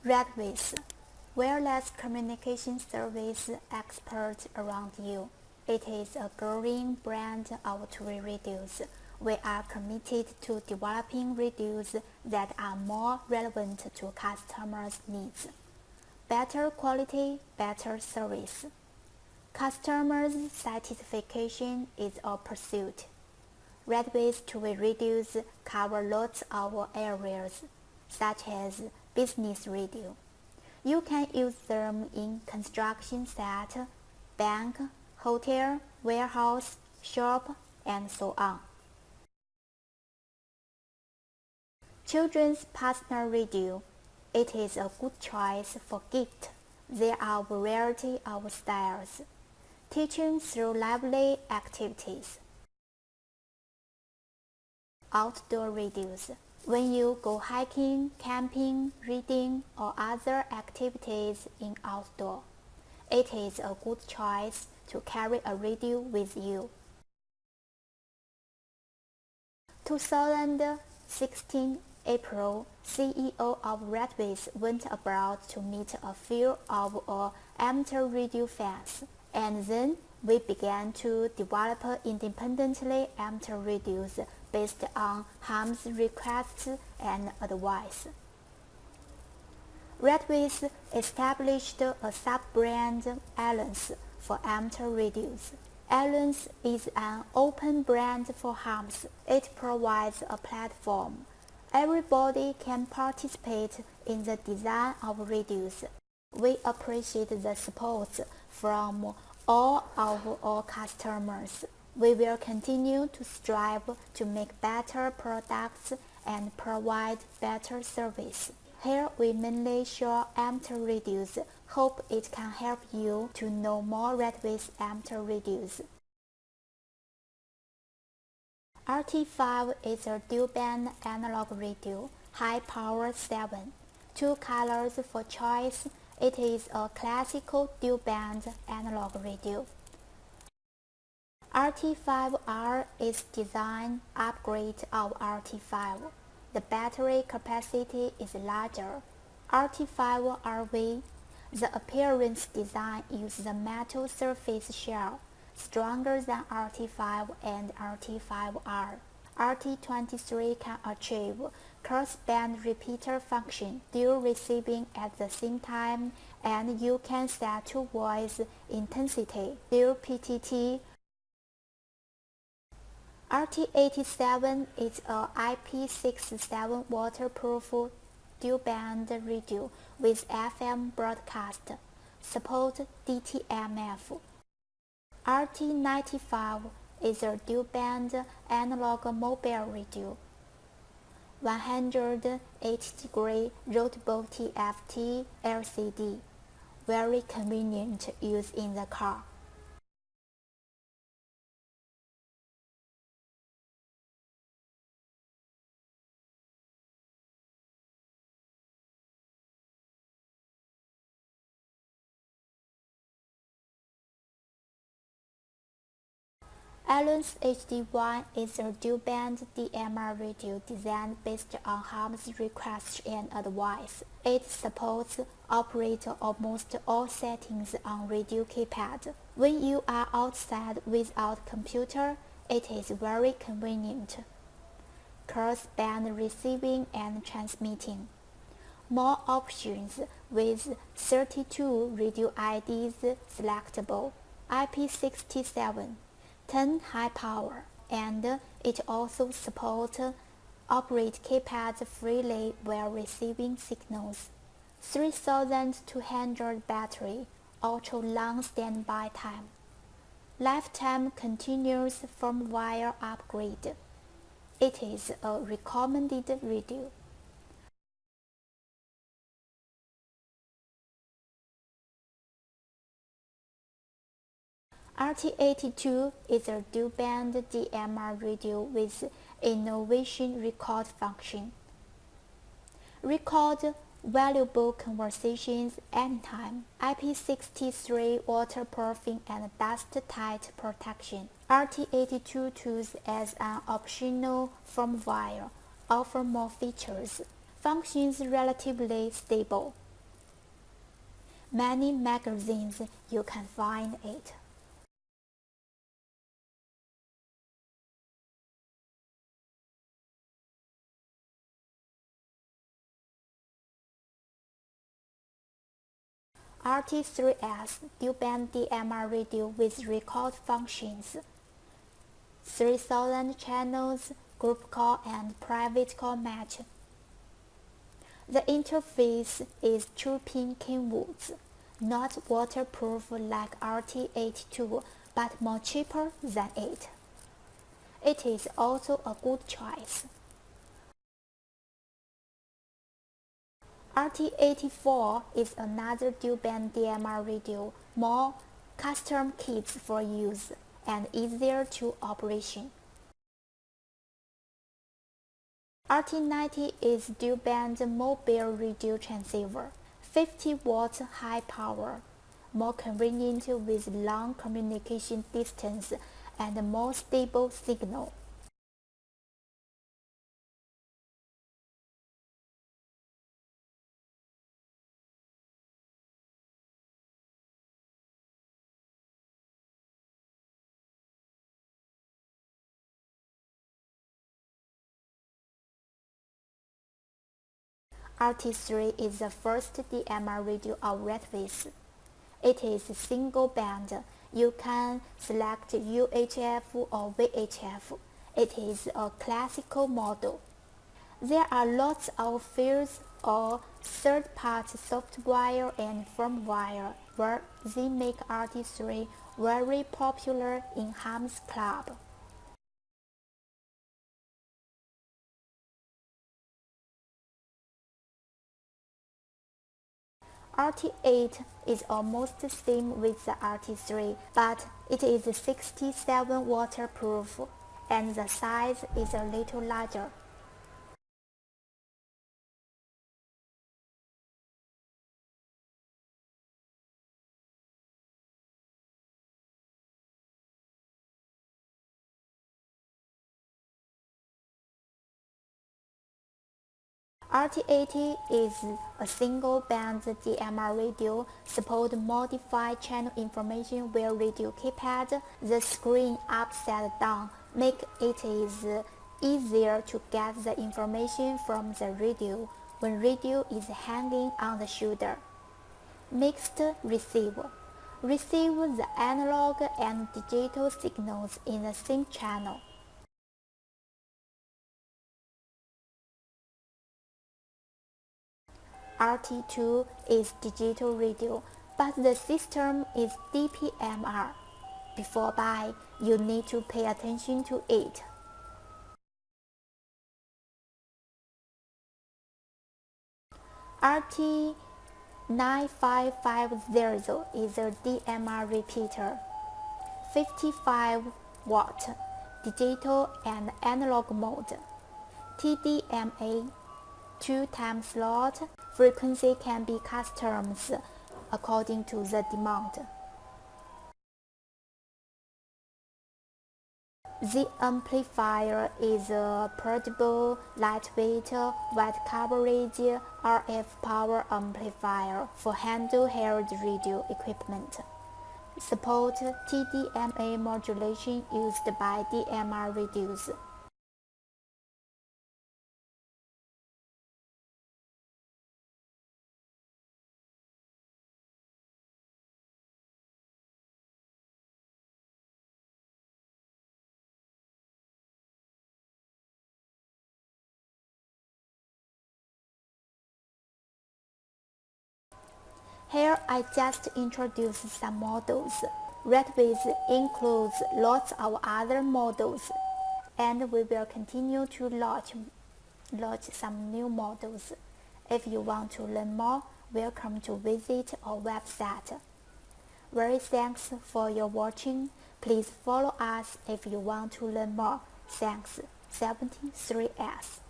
RETEVIS, wireless communication service expert around you. It is a growing brand of tool radios. We are committed to developing radios that are more relevant to customers' needs. Better quality, better service. Customers' satisfaction is our pursuit. RETEVIS tool radios cover lots of areas, such as business radio. You can use them in construction site, bank, hotel, warehouse, shop, and so on. Children's personal radio. It is a good choice for gift. There are a variety of styles. Teaching through lively activities. Outdoor radios. When you go hiking, camping, reading, or other activities in outdoor, it is a good choice to carry a radio with you. 2016 April, CEO of RETEVIS went abroad to meet a few of our amateur radio fans, and then we began to develop independently amateur radios based on Ham's requests and advice. RETEVIS established a sub-brand, Alliance, for amateur radios. Alliance is an open brand for hams. It provides a platform. Everybody can participate in the design of radios. We appreciate the support from all of our customers. We will continue to strive to make better products and provide better service. Here we mainly show amateur radios. Hope it can help you to know more RETEVIS amateur radios. RT5 is a dual-band analog radio, high power 7. Two colors for choice. It is a classical dual-band analog radio. RT5R is design upgrade of RT5. The battery capacity is larger. RT5RV. The appearance design uses a metal surface shell, stronger than RT5 and RT5R. RT23 can achieve cross-band repeater function, dual receiving at the same time, and you can set to voice intensity, dual PTT. RT87 is a IP67 waterproof dual-band radio with FM broadcast, support DTMF. RT95 is a dual-band analog mobile radio, 180-degree routable TFT LCD, very convenient use in the car. Alliance HD1 is a dual-band DMR radio designed based on Ham's requests and advice. It supports operate almost all settings on radio keypad. When you are outside without computer, it is very convenient. Cross-band receiving and transmitting. More options with 32 radio IDs selectable. IP67. 10 high power, and it also supports operate keypads freely while receiving signals. 3200 battery, ultra long standby time. Lifetime continuous firmware upgrade. It is a recommended radio. RT82 is a dual-band DMR radio with innovation record function. Record valuable conversations anytime. IP63 waterproofing and dust-tight protection. RT82 tools as an optional firmware offer more features. Functions relatively stable. Many magazines you can find it. RT3S dual-band DMR radio with record functions, 3000 channels, group call and private call match. The interface is 2-pin Kenwoods, not waterproof like RT82 but more cheaper than it. It is also a good choice. RT84 is another dual-band DMR radio, more custom kits for use, and easier to operation. RT90 is dual-band mobile radio transceiver, 50 watts high power, more convenient with long communication distance and more stable signal. RT3 is the first DMR radio of RETEVIS. It is single band. You can select UHF or VHF. It is a classical model. There are lots of fields or third-party software and firmware where they make RT3 very popular in Ham's Club. RT8 is almost the same with the RT3, but it is 67 waterproof and the size is a little larger. RT80 is a single-band DMR radio, support modified channel information via radio keypad. The screen upside down make it is easier to get the information from the radio when radio is hanging on the shoulder. Mixed receive. Receive the analog and digital signals in the same channel. RT2 is digital radio, but the system is DPMR. Before buy, you need to pay attention to it. RT9550 is a DMR repeater, 55 watt, digital and analog mode. TDMA, 2-time slot, frequency can be customized according to the demand. The amplifier is a portable, lightweight, wide coverage RF power amplifier for handheld radio equipment. Support TDMA modulation used by DMR radios. Here I just introduced some models. RETEVIS includes lots of other models, and we will continue to launch some new models. If you want to learn more, welcome to visit our website. Very thanks for your watching. Please follow us if you want to learn more. Thanks. 73S